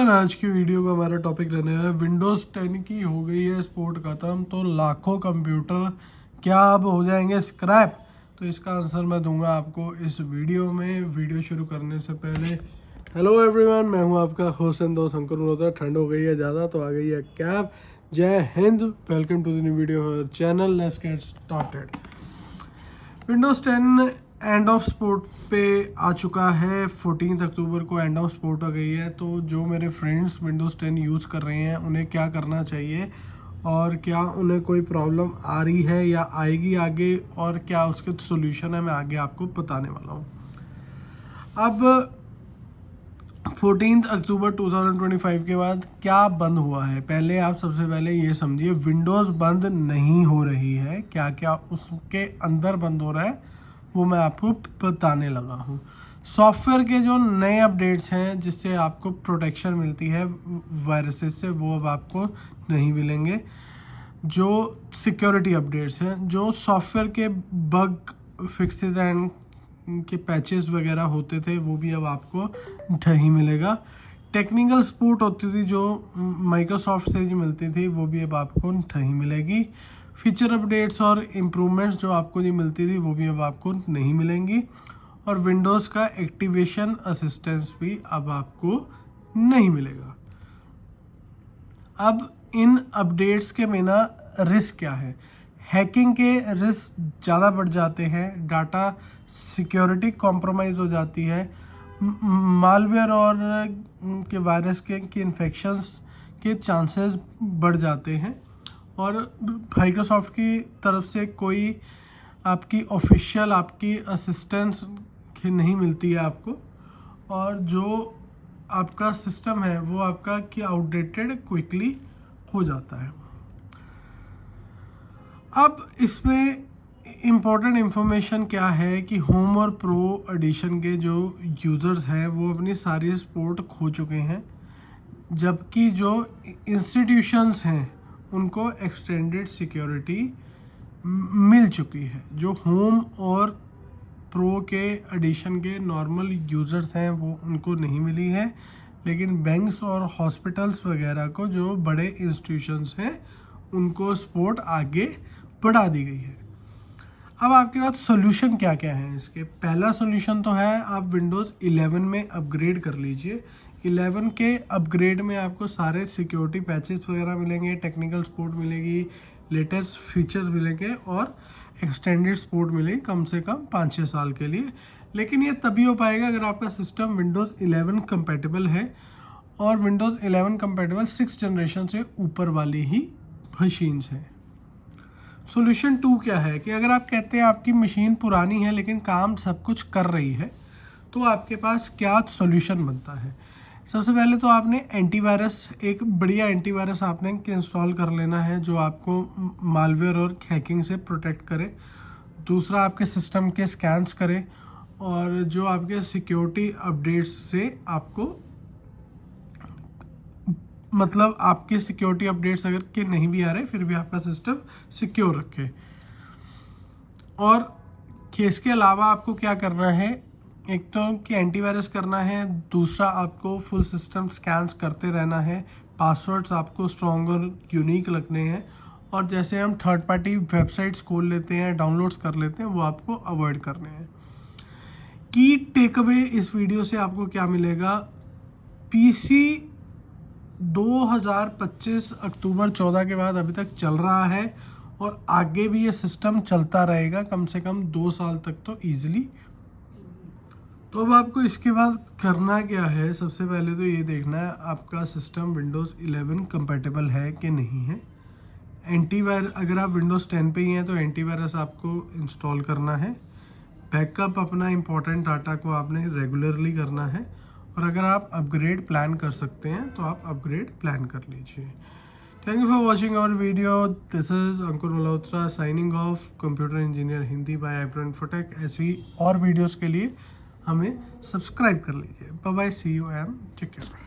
Everyone, आज की video का हमारा टॉपिक रहने है विंडोज़ 10 की हो गई है सपोर्ट ख़त्म, तो लाखों कंप्यूटर क्या अब हो जाएंगे स्क्रैप। तो इसका आंसर मैं दूंगा आपको इस वीडियो में। वीडियो शुरू करने से पहले हेलो एवरीवन, मैं हूं आपका होस्ट एंड दोस्त अंकुर मल्होत्रा। ठंड हो गई है ज़्यादा तो आ गई है कैब। जय हिंद, welcome to the new video channel. Let's get started. Windows 10 end of support पे आ चुका है। 14 अक्टूबर को एंड ऑफ सपोर्ट आ गई है। तो जो मेरे फ्रेंड्स विंडोज़ 10 यूज़ कर रहे हैं उन्हें क्या करना चाहिए और क्या उन्हें कोई प्रॉब्लम आ रही है या आएगी आगे, और क्या उसके सोल्यूशन है, मैं आगे आपको बताने वाला हूँ। अब 14 अक्टूबर 2025 के बाद क्या बंद हुआ है, पहले आप सबसे पहले ये समझिए। विंडोज़ बंद नहीं हो रही है, क्या क्या उसके अंदर बंद हो रहा है वो मैं आपको बताने लगा हूँ। सॉफ्टवेयर के जो नए अपडेट्स हैं जिससे आपको प्रोटेक्शन मिलती है वायरसेस से, वो अब आपको नहीं मिलेंगे। जो सिक्योरिटी अपडेट्स हैं, जो सॉफ्टवेयर के बग फिक्सेस एंड के पैचेस वगैरह होते थे, वो भी अब आपको नहीं मिलेगा। टेक्निकल सपोर्ट होती थी जो माइक्रोसॉफ्ट से जो मिलती थी, वो भी अब आपको नहीं मिलेगी। फीचर अपडेट्स और इम्प्रूवमेंट्स जो आपको जो मिलती थी, वो भी अब आपको नहीं मिलेंगी। और विंडोज़ का एक्टिवेशन असिस्टेंस भी अब आपको नहीं मिलेगा। अब इन अपडेट्स के बिना रिस्क क्या है? हैकिंग के रिस्क ज़्यादा बढ़ जाते हैं, डाटा सिक्योरिटी कॉम्प्रोमाइज़ हो जाती है, मालवेयर और के वायरस के इन्फेक्शंस के चांसेस बढ़ जाते हैं। और माइक्रोसॉफ्ट की तरफ से कोई आपकी ऑफिशियल आपकी असिस्टेंस नहीं मिलती है आपको, और जो आपका सिस्टम है वो आपका कि आउटडेटेड क्विकली हो जाता है। अब इसमें इम्पोर्टेंट इंफॉर्मेशन क्या है कि होम और प्रो एडिशन के जो यूज़र्स हैं वो अपनी सारी सपोर्ट खो चुके हैं, जबकि जो इंस्टीट्यूशंस हैं उनको एक्सटेंडेड सिक्योरिटी मिल चुकी है। जो होम और प्रो के एडिशन के नॉर्मल यूज़र्स हैं वो उनको नहीं मिली है, लेकिन बैंक्स और हॉस्पिटल्स वगैरह को, जो बड़े इंस्टीट्यूशंस हैं, उनको सपोर्ट आगे बढ़ा दी गई है। अब आपके पास सोल्यूशन क्या क्या है इसके? पहला सोल्यूशन तो है आप विंडोज़ 11 में अपग्रेड कर लीजिए। 11 के अपग्रेड में आपको सारे सिक्योरिटी पैचेस वगैरह मिलेंगे, टेक्निकल सपोर्ट मिलेगी, लेटेस्ट फीचर्स मिलेंगे और एक्सटेंडेड सपोर्ट मिलेगी कम से कम 5-6 साल के लिए। लेकिन ये तभी हो पाएगा अगर आपका सिस्टम विंडोज़ 11 कंपैटिबल है, और विंडोज़ 11 कंपैटिबल 6 जनरेशन से ऊपर वाली ही मशीन्स हैं। सॉल्यूशन 2 क्या है कि अगर आप कहते हैं आपकी मशीन पुरानी है लेकिन काम सब कुछ कर रही है, तो आपके पास क्या सॉल्यूशन बनता है? सबसे पहले तो आपने एंटीवायरस, एक बढ़िया एंटीवायरस आपने इंस्टॉल कर लेना है जो आपको मालवेयर और हैकिंग से प्रोटेक्ट करे। दूसरा, आपके सिस्टम के स्कैन्स करे, और जो आपके सिक्योरिटी अपडेट्स से आपको, मतलब आपके सिक्योरिटी अपडेट्स अगर के नहीं भी आ रहे फिर भी आपका सिस्टम सिक्योर रखे। और इसके अलावा आपको क्या करना है? एक तो कि एंटीवायरस करना है, दूसरा आपको फुल सिस्टम स्कैन्स करते रहना है, पासवर्ड्स आपको स्ट्रॉन्ग और यूनिक रखने हैं, और जैसे हम थर्ड पार्टी वेबसाइट्स खोल लेते हैं, डाउनलोड्स कर लेते हैं, वो आपको अवॉइड करने हैं। की टेक अवे इस वीडियो से आपको क्या मिलेगा? पीसी 2025 अक्टूबर 14 के बाद अभी तक चल रहा है, और आगे भी ये सिस्टम चलता रहेगा कम से कम 2 साल तक तो ईजिली। तो अब आपको इसके बाद करना क्या है? सबसे पहले तो ये देखना है आपका सिस्टम विंडोज़ 11 कंपैटिबल है कि नहीं है। एंटीवायरस, अगर आप विंडोज़ 10 पे ही हैं तो एंटीवायरस आपको इंस्टॉल करना है। बैकअप अपना इंपॉर्टेंट डाटा को आपने रेगुलरली करना है, और अगर आप अपग्रेड प्लान कर सकते हैं तो आप अपग्रेड प्लान कर लीजिए। Thank you for watching our video. This is Ankur Malhotra signing off, computer engineer Hindi by iPro-Infotech। ऐसी और वीडियोस के लिए हमें सब्सक्राइब कर लीजिए। Bye bye, see you and take care.